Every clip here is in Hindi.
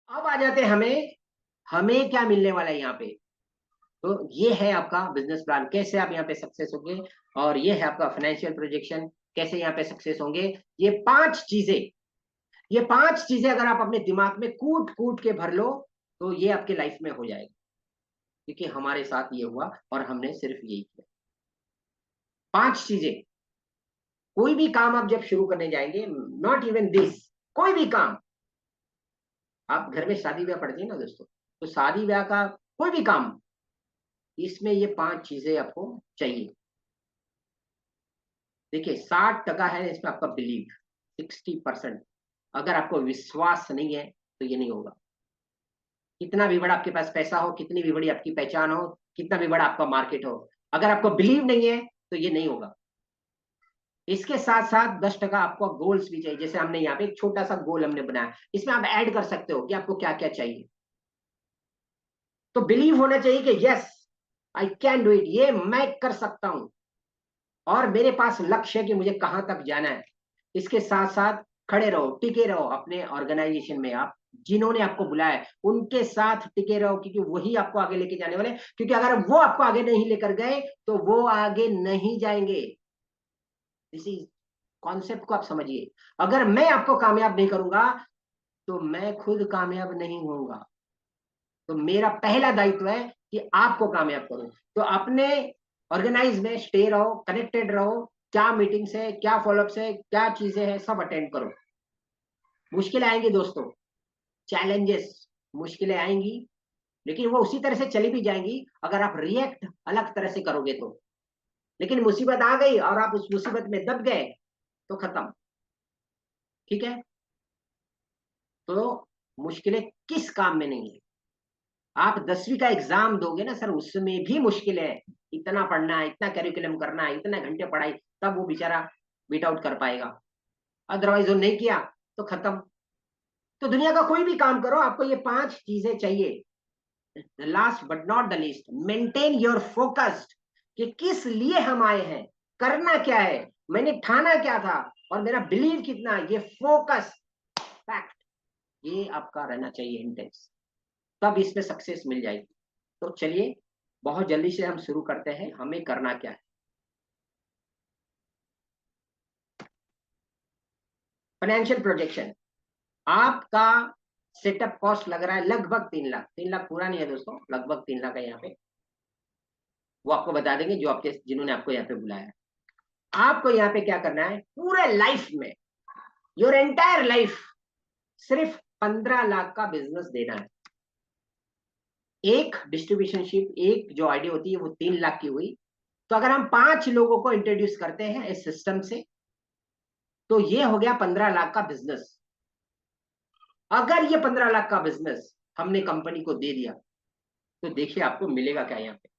अब आ जाते हैं हमें हमें क्या मिलने वाला है यहाँ पे। तो ये है आपका बिजनेस प्लान, कैसे आप यहाँ पे सक्सेस होंगे। और ये है आपका फाइनेंशियल प्रोजेक्शन, कैसे यहाँ पे सक्सेस होंगे। ये पांच चीजें, ये पांच चीजें अगर आप अपने दिमाग में कूट कूट के भर लो तो ये आपके लाइफ में हो जाएगा। क्योंकि हमारे साथ ये हुआ और हमने सिर्फ यही किया। पांच चीजें। कोई भी काम आप जब शुरू करने जाएंगे, नॉट इवन दिस, कोई भी काम, आप घर में शादी ब्याह पड़ती है ना दोस्तों, तो शादी ब्याह का कोई भी काम, इसमें ये पांच चीजें आपको चाहिए। देखिए 60% है इसमें आपका बिलीव, 60%। अगर आपको विश्वास नहीं है तो ये नहीं होगा। कितना भी बड़ा आपके पास पैसा हो, कितनी भी बड़ी आपकी पहचान हो, कितना भी बड़ा आपका मार्केट हो, अगर आपको बिलीव नहीं है तो ये नहीं होगा। इसके साथ साथ 10% आपको गोल्स भी चाहिए। जैसे हमने यहाँ पे एक छोटा सा गोल हमने बनाया, इसमें आप ऐड कर सकते हो कि आपको क्या क्या चाहिए। तो बिलीव होना चाहिए कि yes, I can do it, ये मैं कर सकता हूं और मेरे पास लक्ष्य है कि मुझे कहां तक जाना है। इसके साथ साथ खड़े रहो, टिके रहो अपने ऑर्गेनाइजेशन में। आप जिन्होंने आपको बुलाया है उनके साथ टिके रहो, क्योंकि वही आपको आगे लेके जाने वाले। क्योंकि अगर वो आपको आगे नहीं लेकर गए तो वो आगे नहीं जाएंगे। दिस इज कॉन्सेप्ट को आप समझिए। अगर मैं आपको कामयाब नहीं करूंगा तो मैं खुद कामयाब नहीं होऊंगा। तो मेरा पहला दायित्व है कि आपको कामयाब करूं। तो अपने ऑर्गेनाइज में स्टे रहो, कनेक्टेड रहो। क्या मीटिंग्स है, क्या फॉलोअप्स है, क्या चीजें हैं, सब अटेंड करो। मुश्किलें आएंगी दोस्तों, चैलेंजेस, मुश्किलें आएंगी, लेकिन वो उसी तरह से चली भी जाएंगी अगर आप रिएक्ट अलग तरह से करोगे तो। लेकिन मुसीबत आ गई और आप उस मुसीबत में दब गए तो खत्म। ठीक है। तो मुश्किलें किस काम में नहीं है। आप 10वीं का एग्जाम दोगे ना सर, उसमें भी मुश्किल है। इतना पढ़ना है, इतना कैरिकुलम करना है, इतने घंटे पढ़ाई, तब वो बेचारा बीट आउट कर पाएगा। अदरवाइज वो नहीं किया तो खत्म। तो दुनिया का कोई भी काम करो, आपको ये पांच चीजें चाहिए। Last but not the least, maintain your focused, कि किस लिए हम आए हैं, करना क्या है, मैंने ठाना क्या था और मेरा बिलीव कितना है, ये फोकस फैक्ट, ये आपका रहना चाहिए इंटेंस। तब इसमें सक्सेस मिल जाएगी। तो चलिए बहुत जल्दी से हम शुरू करते हैं, हमें करना क्या है। Financial projection. आपका सेटअप कॉस्ट लग रहा है लगभग 3 लाख। 3 लाख पूरा नहीं है दोस्तों, लगभग 3 लाख है यहाँ पे। वो आपको बता देंगे जो आपके, जिन्होंने आपको यहाँ पे बुलाया है। आपको यहाँ पे क्या करना है, पूरे लाइफ में, योर एंटायर लाइफ, सिर्फ 15 लाख का बिजनेस देना है। एक डिस्ट्रीब्यूशनशिप, एक जो आईडी होती है वो 3 लाख की हुई। तो अगर हम 5 लोगों को इंट्रोड्यूस करते हैं इस सिस्टम से, तो ये हो गया 15 लाख का बिजनेस। अगर ये 15 लाख का बिजनेस हमने कंपनी को दे दिया तो देखिए आपको मिलेगा क्या यहाँ पे।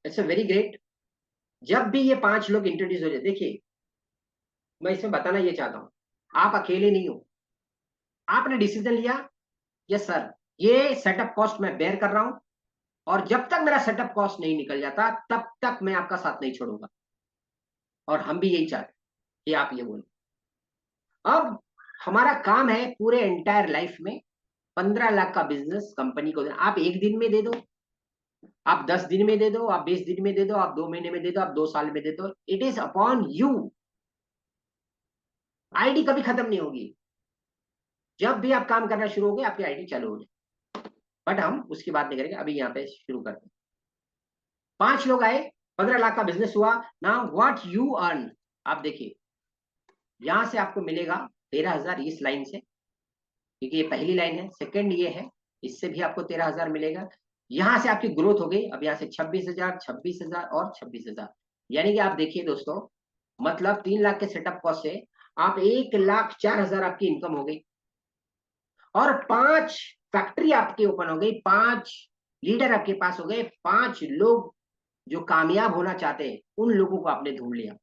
It's a very great. जब भी ये 5 लोग इंट्रोड्यूस हो जाए, देखिए मैं इसमें बताना ये चाहता हूं, आप अकेले नहीं हो। आपने डिसीजन लिया, यस सर, ये सेटअप कॉस्ट मैं बेयर कर रहा हूं और जब तक मेरा सेटअप कॉस्ट नहीं निकल जाता तब तक मैं आपका साथ नहीं छोड़ूंगा। और हम भी यही चाहते हैं कि आप ये बोले। अब हमारा काम है पूरे एंटायर लाइफ में 15 लाख का बिजनेस कंपनी को देना। आप एक दिन में दे दो, आप 10 दिन में दे दो, आप 20 दिन में दे दो, आप 2 महीने में दे दो, आप 2 साल में दे दो, it is upon you. ID कभी खत्म नहीं होगी। जब भी आप काम करना शुरू होगे आपकी आईडी चालू हो जाए। बट हम उसकी बात नहीं करेंगे, अभी यहाँ पे शुरू करते हैं। 5 लोग आए, 15 लाख का बिजनेस हुआ। नाउ व्हाट यू अर्न, आप देखिए यहां से आपको मिलेगा 13,000 इस लाइन से, क्योंकि ये पहली लाइन है। सेकंड ये है, इससे भी आपको 13,000 मिलेगा। यहां से आपकी ग्रोथ हो गई, अब यहाँ से 26,000, 26,000 और 26,000। यानी कि आप देखिए दोस्तों, मतलब 3 लाख के सेटअप कॉस्ट से आप 1,04,000 आपकी इनकम हो गई। और 5 फैक्ट्री आपके ओपन हो गई, 5 लीडर आपके पास हो गए, 5 लोग जो कामयाब होना चाहते हैं उन लोगों को आपने ढूंढ लिया।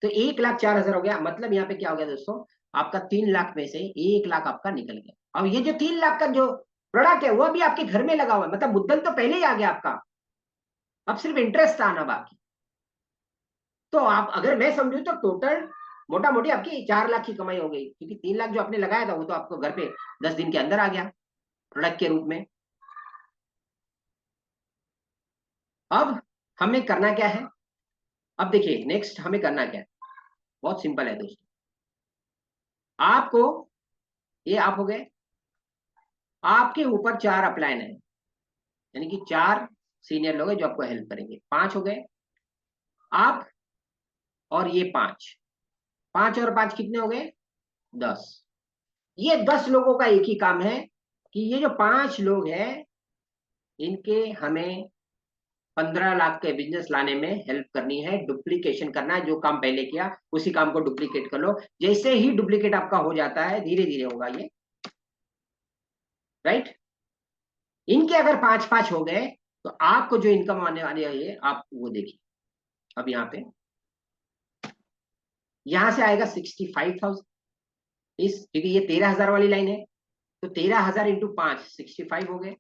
तो 1,04,000 हो गया। मतलब यहाँ पे क्या हो गया दोस्तों, आपका 3 लाख में से 1 लाख आपका निकल गया। अब ये जो 3 लाख का जो प्रोडक्ट है वो भी आपके घर में लगा हुआ है, मतलब मुद्दल तो पहले ही आ गया आपका, अब सिर्फ इंटरेस्ट आना बाकी। तो आप, अगर मैं समझू तो टोटल मोटा मोटी आपकी 4 लाख की कमाई हो गई, क्योंकि 3 लाख जो आपने लगाया था वो तो आपको घर पे 10 दिन के अंदर आ गया प्रोडक्ट के रूप में। अब हमें करना क्या है? अब देखिए नेक्स्ट हमें करना क्या है, बहुत सिंपल है दोस्तों। आपको, ये आप हो गए, आपके ऊपर 4 अपलाइन है, यानी कि 4 सीनियर लोग हैं जो आपको हेल्प करेंगे। 5 हो गए आप, और ये 5, 5 और 5 कितने हो गए? 10। ये 10 लोगों का एक ही काम है कि ये जो 5 लोग हैं इनके हमें 15 लाख के बिजनेस लाने में हेल्प करनी है, डुप्लीकेशन करना है। जो काम पहले किया उसी काम को डुप्लीकेट कर लो। जैसे ही डुप्लीकेट आपका हो जाता है, धीरे धीरे होगा ये, राइट। इनके अगर 5-5 हो गए तो आपको जो इनकम आने वाली है ये आप वो देखिए। अब यहाँ पे, यहां से आएगा 65,000, इस, क्योंकि ये 13,000 वाली लाइन है, तो 13,000 इंटू 5 65 हो गए।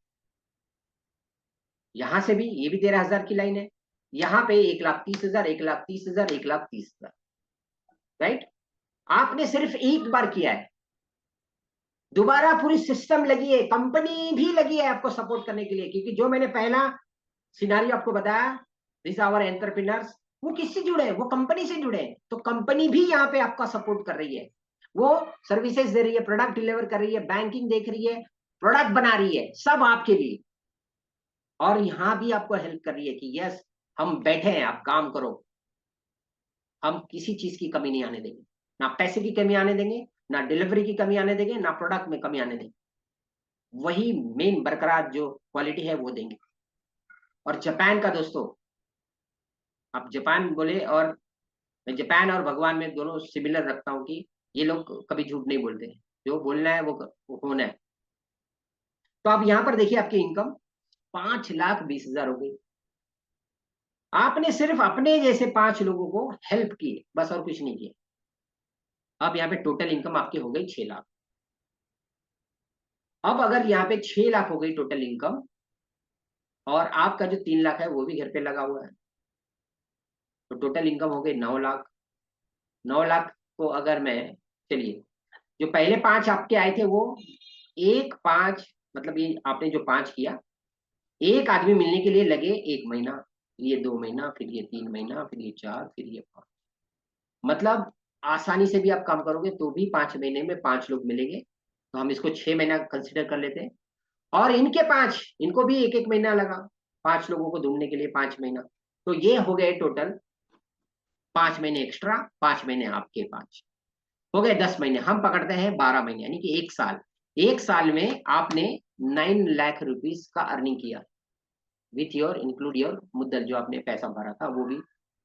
यहां से भी, ये भी 13,000 की लाइन है, यहाँ पे 1,30,000, 1,30,000, 1,30,000, राइट। आपने सिर्फ एक बार किया है, दोबारा पूरी सिस्टम लगी है, कंपनी भी लगी है आपको सपोर्ट करने के लिए, क्योंकि जो मैंने पहला सिनारियो आपको बताया, दिस आवर एंटरप्रेन्योर्स, वो किससे जुड़े हैं? वो कंपनी से जुड़े हैं। तो कंपनी भी यहाँ पे आपका सपोर्ट कर रही है, वो सर्विसेज दे रही है, प्रोडक्ट डिलीवर कर रही है, बैंकिंग देख रही है, प्रोडक्ट बना रही है, सब आपके लिए। और यहाँ भी आपको हेल्प कर रही है कि यस, हम बैठे हैं, आप काम करो, हम किसी चीज की कमी नहीं आने देंगे, ना पैसे की कमी आने देंगे, ना डिलीवरी की कमी आने देंगे, ना प्रोडक्ट में कमी आने देंगे। वही मेन बरकरार जो क्वालिटी है वो देंगे। और जापान का दोस्तों, आप जापान बोले, और मैं जापान और भगवान में दोनों सिमिलर रखता हूँ कि ये लोग कभी झूठ नहीं बोलते, जो बोलना है वो होना है। तो आप यहाँ पर देखिए आपकी इनकम 5,20,000 हो गई। आपने सिर्फ अपने जैसे 5 लोगों को हेल्प किए, बस, और कुछ नहीं किया। अब यहाँ पे टोटल इनकम आपकी हो गई 6 लाख। अब अगर यहाँ पे 6 लाख हो गई टोटल इनकम, और आपका जो 3 लाख है वो भी घर पे लगा हुआ है, तो टोटल इनकम हो गई 9 लाख। 9 लाख को अगर मैं, चलिए, जो पहले 5 आपके आए थे वो 1-5, मतलब ये आपने जो 5 किया, एक आदमी मिलने के लिए लगे 1 महीना, ये 2 महीना, फिर ये 3 महीना, फिर ये 4, फिर ये 5, मतलब आसानी से भी आप काम करोगे तो भी 5 महीने में 5 लोग मिलेंगे। तो हम इसको 6 महीना कंसिडर कर लेते हैं। और इनके 5, इनको भी 1-1 महीना लगा 5 लोगों को ढूंढने के लिए, 5 महीना। तो ये हो गए टोटल 5 महीने एक्स्ट्रा, 5 महीने आपके 5 हो गए 10 महीने। हम पकड़ते हैं 12 महीने, यानी कि 1 साल। 1 साल में आपने 9 लाख रुपीज का अर्निंग किया, विथ योर इंक्लूड योर मुद्दल, जो आपने पैसा भरा था वो भी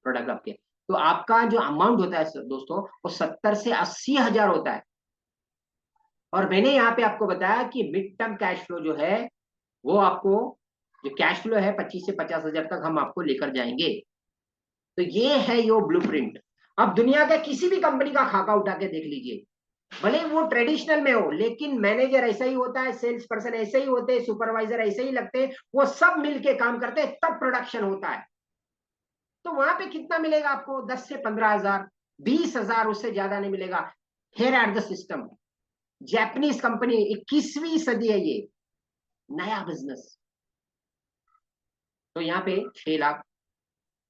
प्रोडक्ट आपके। तो आपका जो अमाउंट होता है दोस्तों, वो 70 से 80 हजार होता है। और मैंने यहाँ पे आपको बताया कि मिड टर्म कैश फ्लो जो है, वो आपको, जो कैश फ्लो है 25 से 50 हजार तक हम आपको लेकर जाएंगे। तो ये है यो ब्लूप्रिंट। अब दुनिया के किसी भी कंपनी का खाका उठा के देख लीजिए, भले वो ट्रेडिशनल में हो, लेकिन मैनेजर ऐसा ही होता है, सेल्स पर्सन ऐसे ही होते हैं, सुपरवाइजर ऐसे ही लगते हैं, वो सब मिलके काम करते हैं, तब प्रोडक्शन होता है। तो वहां पे कितना मिलेगा आपको? 10 से 15 हजार, 20 हजार, उससे ज्यादा नहीं मिलेगा। Here at the system, Japanese company, 21वीं सदी है ये, नया बिजनेस। तो यहाँ पे 6 लाख,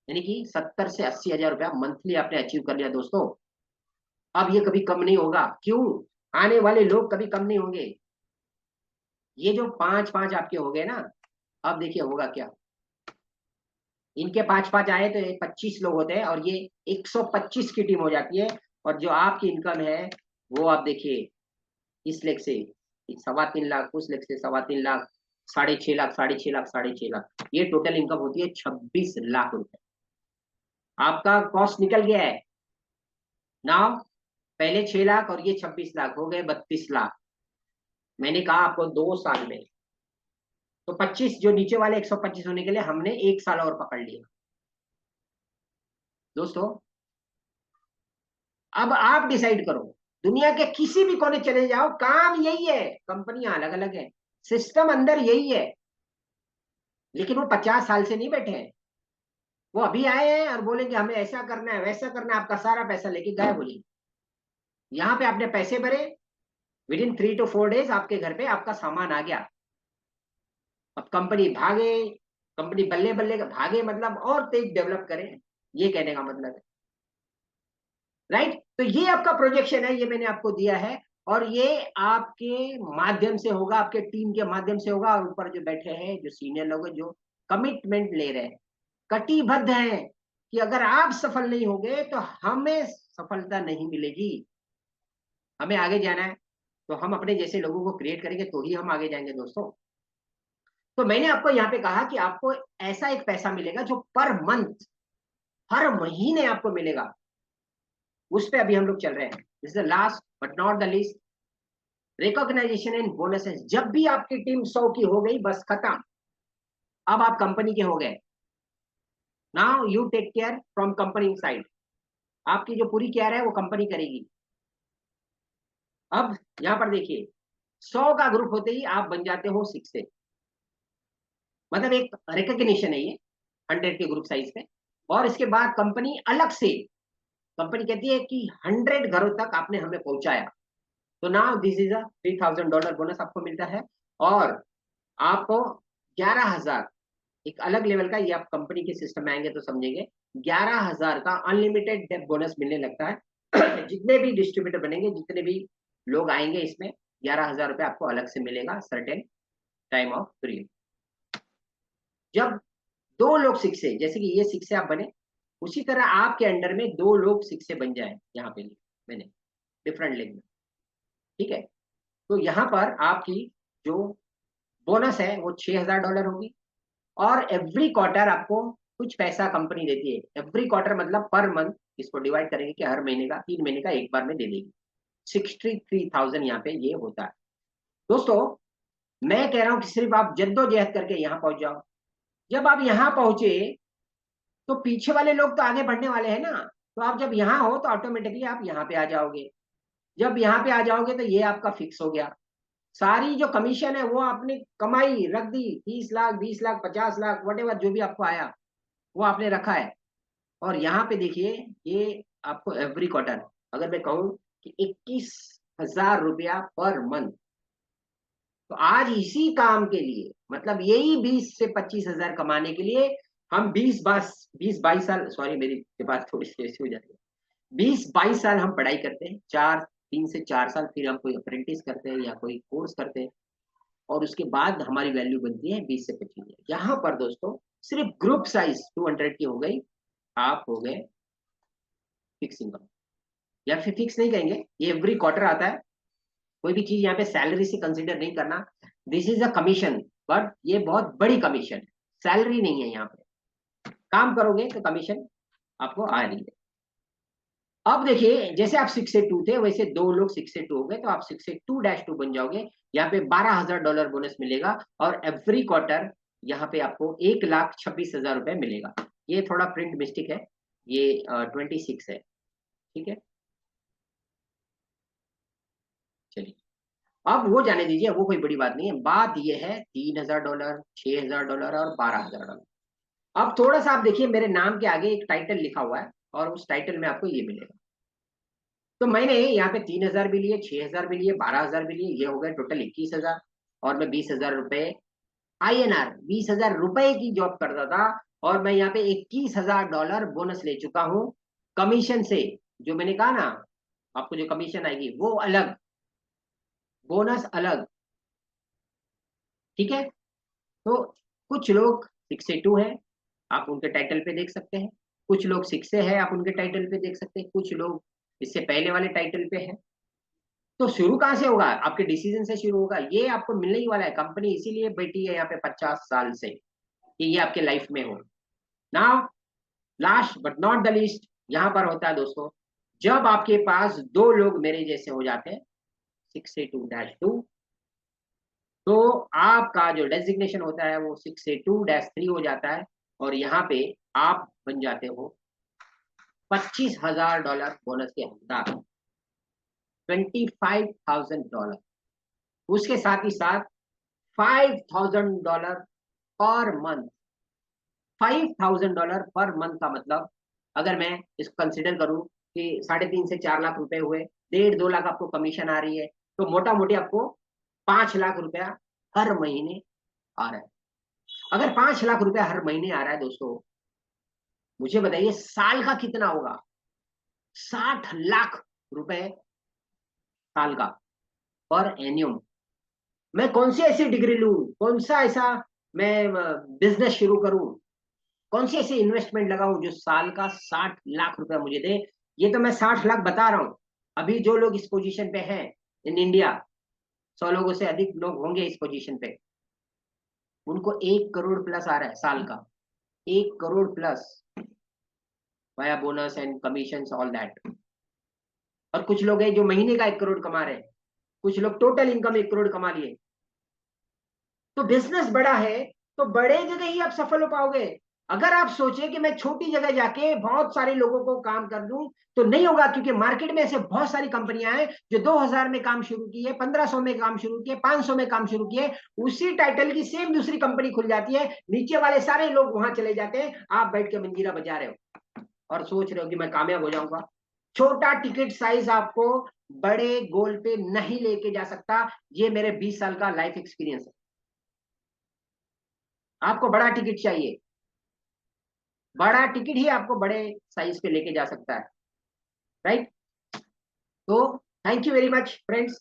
यानी कि 70 से 80 हजार रुपया मंथली आपने अचीव कर लिया दोस्तों। अब ये कभी कम नहीं होगा, क्यों? आने वाले लोग कभी कम नहीं होंगे। ये जो 5-5 आपके हो गए ना, अब देखिए होगा क्या। इनके 5-5 आए तो ये 25 लोग होते हैं, और ये 125 की टीम हो जाती है। और जो आपकी इनकम है वो आप देखिए, इस लेख से 3.25 लाख, उस लेख से 3.25 लाख, 6.5 लाख, 6.5 लाख, 6.5 लाख, ये टोटल इनकम होती है 26 लाख रुपए। आपका कॉस्ट निकल गया है ना। पहले 6 लाख और ये 26 लाख, हो गए 32 लाख। मैंने कहा आपको 2 साल में, तो 25, जो नीचे वाले 125 होने के लिए हमने 1 साल और पकड़ लिया दोस्तों। अब आप डिसाइड करो, दुनिया के किसी भी कोने चले जाओ, काम यही है, कंपनियां अलग अलग है, सिस्टम अंदर यही है। लेकिन वो 50 साल से नहीं बैठे हैं, वो अभी आए हैं और बोलेंगे हमें ऐसा करना है, वैसा करना है, आपका सारा पैसा लेके गायब हो जाएंगे। यहाँ पे आपने पैसे भरे, विद इन 3 to 4 days आपके घर पे आपका सामान आ गया। अब कंपनी भागे, कंपनी बल्ले बल्ले भागे, मतलब और तेज डेवलप करे, ये कहने का मतलब है, राइट। तो ये आपका प्रोजेक्शन है, ये मैंने आपको दिया है, और ये आपके माध्यम से होगा, आपके टीम के माध्यम से होगा, और ऊपर जो बैठे हैं, जो सीनियर लोग हैं, जो कमिटमेंट ले रहे हैं, कटिबद्ध हैं कि अगर आप सफल नहीं होगे तो हमें सफलता नहीं मिलेगी। हमें आगे जाना है, तो हम अपने जैसे लोगों को क्रिएट करेंगे तो ही हम आगे जाएंगे दोस्तों। तो मैंने आपको यहाँ पे कहा कि आपको ऐसा एक पैसा मिलेगा जो पर मंथ, हर महीने आपको मिलेगा, उस पे अभी हम लोग चल रहे हैं। This is the last but not the least, recognition and bonuses. जब भी आपकी टीम 100 की हो गई, बस खत्म, अब आप कंपनी के हो गए। Now you take care from company side, आपकी जो पूरी केयर है वो कंपनी करेगी। अब यहाँ पर देखिए, 100 का ग्रुप होते ही आप बन जाते हो 6 से, मतलब एक रिकॉग्निशन है ये 100 के ग्रुप साइज पे। और इसके बाद कंपनी अलग से, कंपनी कहती है कि 100 घरों तक आपने हमें पहुंचाया, तो now this is a $3000 bonus आपको मिलता है। और आपको 11,000, एक अलग लेवल का, ये आप कंपनी के सिस्टम में आएंगे तो समझेंगे, 11,000 का अनलिमिटेड डेप बोनस मिलने लगता है। जितने भी डिस्ट्रीब्यूटर बनेंगे, जितने भी लोग आएंगे, इसमें 11,000 रुपये आपको अलग से मिलेगा सर्टेन टाइम ऑफ पीरियड। जब 2 लोग शिक्षे, जैसे कि ये शिक्षे आप बने, उसी तरह आपके अंडर में 2 लोग शिक्षे बन जाए, यहाँ पे मैंने डिफरेंट लिंक में, ठीक है। तो यहाँ पर आपकी जो बोनस है वो $6,000 होगी, और एवरी क्वार्टर आपको कुछ पैसा कंपनी देती है। एवरी क्वार्टर मतलब पर मंथ, इसको डिवाइड करेंगे कि हर महीने का, 3 महीने का एक बार में दे देगी। 63,000 यहाँ पे ये होता है दोस्तों। मैं कह रहा हूँ कि सिर्फ आप जद्दोजहद करके यहाँ पहुंच जाओ। जब आप यहाँ पहुंचे तो पीछे वाले लोग तो आगे बढ़ने वाले हैं ना, तो आप जब यहाँ हो तो ऑटोमेटिकली आप यहाँ पे आ जाओगे। जब यहाँ पे आ जाओगे तो ये आपका फिक्स हो गया, सारी जो कमीशन है वो आपने कमाई रख दी, 30 लाख, 20 लाख, 50 लाख, वट जो भी आपको आया वो आपने रखा है। और यहाँ पे देखिए, ये आपको एवरी क्वार्टर, अगर मैं कहूँ कि 21,000 रुपया पर मंथ, तो आज इसी काम के लिए, मतलब यही 20 से 25 हजार कमाने के लिए हम 20 22 साल, सॉरी मेरी बात थोड़ी सी ऐसी हो जाती है, 20 22 साल हम पढ़ाई करते हैं, 3 से 4 साल, फिर हम कोई अप्रेंटिस करते हैं या कोई कोर्स करते हैं, और उसके बाद हमारी वैल्यू बनती है 20 से 25। यहाँ पर दोस्तों सिर्फ ग्रुप साइज 200 की हो गई, आप हो गए फिक्स इनकम, या फिर फिक्स नहीं कहेंगे, ये एवरी क्वार्टर आता है। कोई भी चीज यहाँ पे सैलरी से कंसीडर नहीं करना, this is a commission, but ये बहुत बड़ी कमीशन है, सैलरी नहीं है। यहाँ पे काम करोगे तो कमीशन आपको आ रही है। अब देखिए, जैसे आप 6 से 2 थे, वैसे 2 लोग 6 से 2 हो गए, तो आप 6 से 2-2 बन जाओगे। यहाँ पे $12,000 बोनस मिलेगा, और एवरी क्वार्टर यहाँ पे आपको 1,26,000 रुपए मिलेगा। ये थोड़ा प्रिंट मिस्टेक है, ये 26 है, ठीक है। चलिए, अब वो जाने दीजिए, वो कोई बड़ी बात नहीं है। बात ये है $3,000, $6,000 और $12,000। अब थोड़ा सा आप देखिए, मेरे नाम के आगे एक टाइटल लिखा हुआ है, और उस टाइटल में आपको ये मिलेगा। तो मैंने यहाँ पे 3,000 भी लिए, 6,000 भी लिए, 12,000 भी लिए, ये हो गए टोटल 21,000। और मैं 20,000 रुपए INR, 20,000 रुपए की जॉब करता था, और मैं यहाँ पे $21,000 बोनस ले चुका हूँ कमीशन से। जो मैंने कहा ना, आपको जो कमीशन आएगी वो अलग, बोनस अलग, ठीक है। तो कुछ लोग 6 से 2 है, आप उनके टाइटल पे देख सकते हैं। कुछ लोग 6 से है, आप उनके टाइटल पे देख सकते हैं। कुछ लोग इससे पहले वाले टाइटल पे है। तो शुरू कहाँ से होगा? आपके डिसीजन से शुरू होगा, ये आपको मिलने ही वाला है। कंपनी इसीलिए बैठी है यहाँ पे 50 साल से, कि ये आपके लाइफ में हो। Now last but not the least, यहाँ पर होता है दोस्तों, जब आपके पास 2 लोग मेरे जैसे हो जाते हैं, 6 से 2-2, तो आपका जो डेजिग्नेशन होता है वो 6 से 2-3 हो जाता है, और यहाँ पे आप बन जाते हो $25,000 बोनस के हकदार, $25,000। उसके साथ ही साथ $5,000 पर मंथ। $5,000 पर मंथ का मतलब, अगर मैं इसको कंसिडर करूं कि 3.5 से 4 लाख रुपए हुए, 1.5-2 लाख आपको कमीशन आ रही है, तो मोटा मोटी आपको 5 लाख रुपया हर महीने आ रहा है। अगर 5 लाख रुपया हर महीने आ रहा है दोस्तों, मुझे बताइए साल का कितना होगा? 60 लाख रुपए साल का, पर एन्युम। मैं कौन सी ऐसी डिग्री लूं, कौन सा ऐसा मैं बिजनेस शुरू करूं, कौन सी ऐसी इन्वेस्टमेंट लगाऊं जो साल का 60 लाख रुपया मुझे दे? ये तो मैं 60 लाख बता रहा हूं। अभी जो लोग इस पोजीशन पे हैं इन इंडिया, 100 लोगों से अधिक लोग होंगे इस पोजीशन पे, उनको 1 करोड़ प्लस आ रहा है साल का। 1 crore plus, via bonus and commission all that. और कुछ लोग हैं जो महीने का 1 करोड़ कमा रहे हैं, कुछ लोग टोटल इनकम 1 करोड़ कमा लिए। तो बिजनेस बड़ा है तो बड़े जगह ही आप सफल हो पाओगे। अगर आप सोचे कि मैं छोटी जगह जाके बहुत सारे लोगों को काम कर दूं, तो नहीं होगा, क्योंकि मार्केट में ऐसे बहुत सारी कंपनियां हैं जो 2000 में काम शुरू किए, 1500 में काम शुरू किए, 500 में काम शुरू किए, उसी टाइटल की सेम दूसरी कंपनी खुल जाती है, नीचे वाले सारे लोग वहां चले जाते हैं, आप बैठ के मंजीरा बजा रहे हो और सोच रहे हो कि मैं कामयाब हो जाऊंगा। छोटा टिकट साइज आपको बड़े गोल पे नहीं लेके जा सकता। ये मेरे 20 साल का लाइफ एक्सपीरियंस है। आपको बड़ा टिकट चाहिए, बड़ा टिकट ही आपको बड़े साइज पे लेके जा सकता है, राइट? तो thank you very much friends.